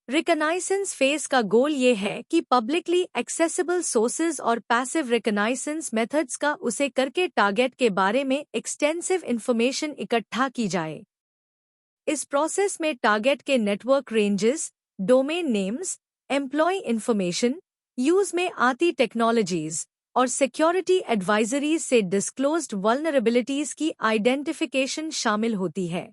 रिकॉग्नाइजेंस phase का गोल ये है कि पब्लिकली एक्सेसिबल सोर्सेज और पैसिव रिकॉग्नाइजेंस मेथड्स का उसे करके टारगेट के बारे में एक्सटेंसिव इंफॉर्मेशन इकट्ठा की जाए। इस प्रोसेस में टारगेट के network ranges, domain names, employ information, use में आती टेक्नोलॉजीज और सिक्योरिटी एडवाइजरीज से डिस्क्लोज्ड वल्नरेबिलिटीज की आइडेंटिफिकेशन शामिल होती है।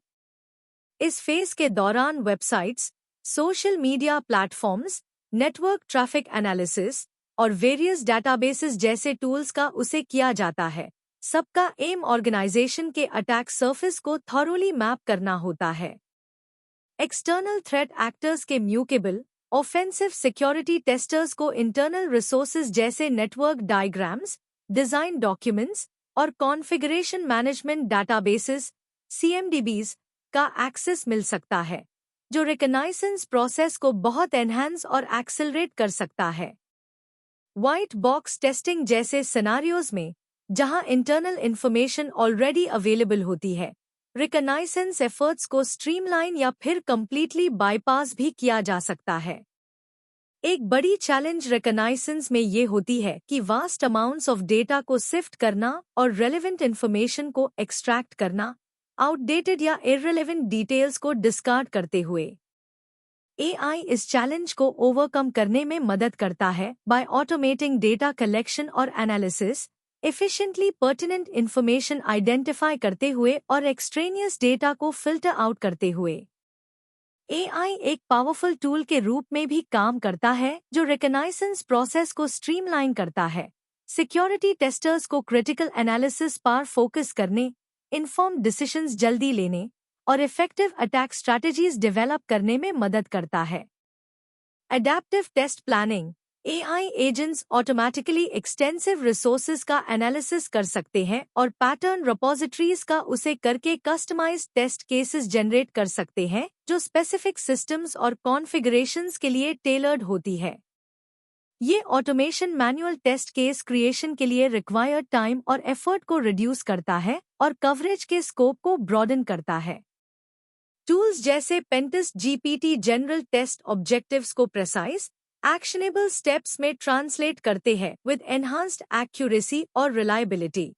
इस फेज के दौरान websites, social media platforms, network traffic analysis और वेरियस डेटाबेसेस जैसे टूल्स का उसे किया जाता है। सबका एम ऑर्गेनाइजेशन के अटैक सरफेस को थॉरोली मैप करना होता है। एक्सटर्नल थ्रेट एक्टर्स के म्यूटेबल ऑफेंसिव सिक्योरिटी टेस्टर्स को इंटरनल रिसोर्सेज जैसे नेटवर्क डायग्राम्स, डिजाइन डॉक्यूमेंट्स और कॉन्फ़िगरेशन मैनेजमेंट डेटाबेसेस (CMDBs) का एक्सेस मिल सकता है, जो रिकॉग्नाइजेंस प्रोसेस को बहुत एनहांस और एक्सेलरेट कर सकता है। व्हाइट बॉक्स टेस्टिंग जैसे सिनेरियोज में, जहां इंटरनल इंफॉर्मेशन ऑलरेडी अवेलेबल होती है, रिकॉग्नाइजेंस एफर्ट्स को स्ट्रीमलाइन या फिर कंप्लीटली बाईपास भी किया जा सकता है। एक बड़ी चैलेंज रिकॉग्नाइजेंस में ये होती है कि वास्ट अमाउंट्स ऑफ डेटा को सिफ्ट करना और रेलेवेंट इंफॉर्मेशन को एक्सट्रैक्ट करना, आउटडेटेड या इररिलेवेंट डिटेल्स को डिस्कार्ड करते हुए। AI इस चैलेंज को ओवरकम करने में मदद करता है बाय ऑटोमेटिंग डेटा कलेक्शन और analysis, efficiently pertinent information identify करते हुए और एक्सट्रेनियस डेटा को फिल्टर आउट करते हुए। AI एक पावरफुल टूल के रूप में भी काम करता है जो रिकॉग्नाइजेंस प्रोसेस को स्ट्रीमलाइन करता है, सिक्योरिटी टेस्टर्स को क्रिटिकल एनालिसिस पर फोकस करने, इन्फॉर्म्ड डिसीजंस जल्दी लेने और इफेक्टिव अटैक स्ट्रैटेजीज डेवलप करने में मदद करता है। Adaptive test planning, AI agents automatically extensive resources का एनालिसिस कर सकते हैं और पैटर्न रिपोजिटरीज का उसे करके कस्टमाइज्ड टेस्ट केसेस जनरेट कर सकते हैं जो स्पेसिफिक सिस्टम्स और कॉन्फ़िगरेशंस के लिए टेलर्ड होती है। ये automation manual test case creation के लिए रिक्वायर्ड टाइम और एफर्ट को रिड्यूस करता है और कवरेज के स्कोप को ब्रॉडन करता है। टूल्स जैसे pentest GPT general test objectives को प्रेसाइज, एक्शनेबल स्टेप्स में ट्रांसलेट करते हैं विद एनहांस्ड एक्यूरेसी और रिलायबिलिटी।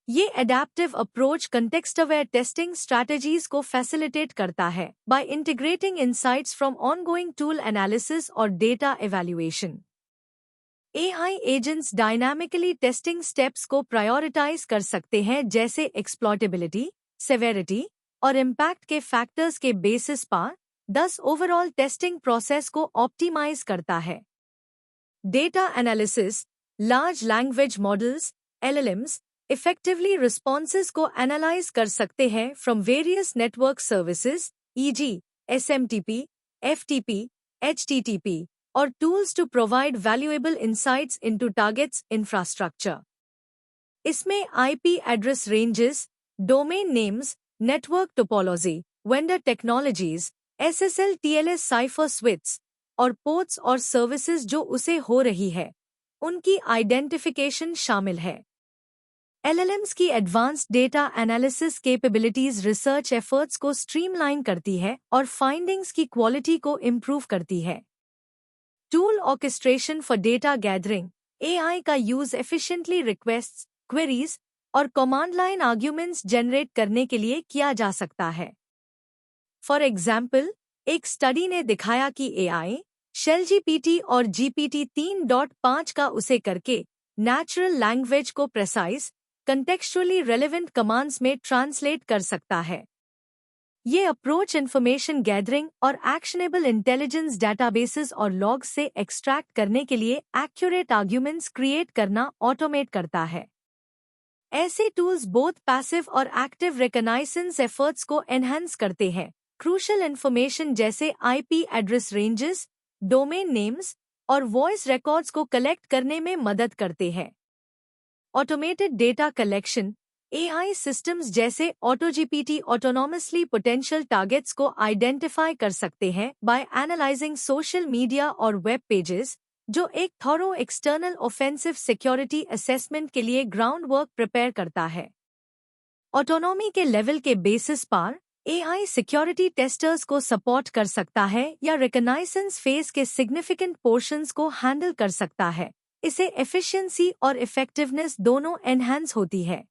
ये adaptive approach context aware testing strategies को फैसिलिटेट करता है by integrating insights from ongoing tool analysis और data evaluation. AI agents dynamically testing steps को प्रायोरिटाइज कर सकते हैं जैसे एक्सप्लॉइटेबिलिटी, सेवेरिटी और इम्पैक्ट के फैक्टर्स के बेसिस पर, thus ओवरऑल टेस्टिंग प्रोसेस को ऑप्टिमाइज करता है। Data analysis, large language models (LLMs) effectively responses को एनालाइज कर सकते हैं from various network services e.g. SMTP, FTP, HTTP और tools to provide valuable insights into targets infrastructure. इसमें IP address ranges, domain names, network topology, vendor technologies, SSL TLS cipher suites और ports और services जो use हो रही है, उनकी identification शामिल है। LLMs की advanced data analysis capabilities research efforts को स्ट्रीमलाइन करती है और फाइंडिंग्स की क्वालिटी को इम्प्रूव करती है। Tool orchestration for data gathering, AI का यूज एफिशिएंटली रिक्वेस्ट्स, क्वेरीज और कमांड लाइन आर्ग्यूमेंट्स जनरेट करने के लिए किया जा सकता है। फॉर एग्जाम्पल, एक स्टडी ने दिखाया कि AI, शेल GPT और GPT 3.5 का उसे करके नेचुरल लैंग्वेज को प्रेसाइज, कंटेक्चुअली रेलेवेंट कमांड्स में ट्रांसलेट कर सकता है। ये अप्रोच इंफॉर्मेशन गैदरिंग और एक्शनेबल इंटेलिजेंस डेटाबेसेस और लॉग्स से एक्सट्रैक्ट करने के लिए एक्यूरेट आर्ग्यूमेंट्स क्रिएट करना ऑटोमेट करता है। ऐसे टूल्स बोथ पैसिव और एक्टिव रिकॉग्नाइजेंस एफर्ट्स को एनहांस करते हैं। क्रूशियल इंफॉर्मेशन जैसे IP address ranges, domain names और वॉइस रिकॉर्ड्स को कलेक्ट करने में मदद करते हैं। Automated data collection, AI systems जैसे AutoGPT ऑटोनॉमसली पोटेंशियल टारगेट्स को आइडेंटिफाई कर सकते हैं बाय एनालाइजिंग सोशल मीडिया और वेब पेजेस, जो एक thorough external offensive security assessment के लिए ग्राउंड वर्क प्रिपेयर करता है। ऑटोनॉमी के लेवल के बेसिस पर AI सिक्योरिटी टेस्टर्स को सपोर्ट कर सकता है या रिकग्नाइजेंस फेस के सिग्निफिकेंट पोर्शंस को हैंडल कर सकता है। इससे एफिशिएंसी और इफेक्टिवनेस दोनों एनहांस होती है।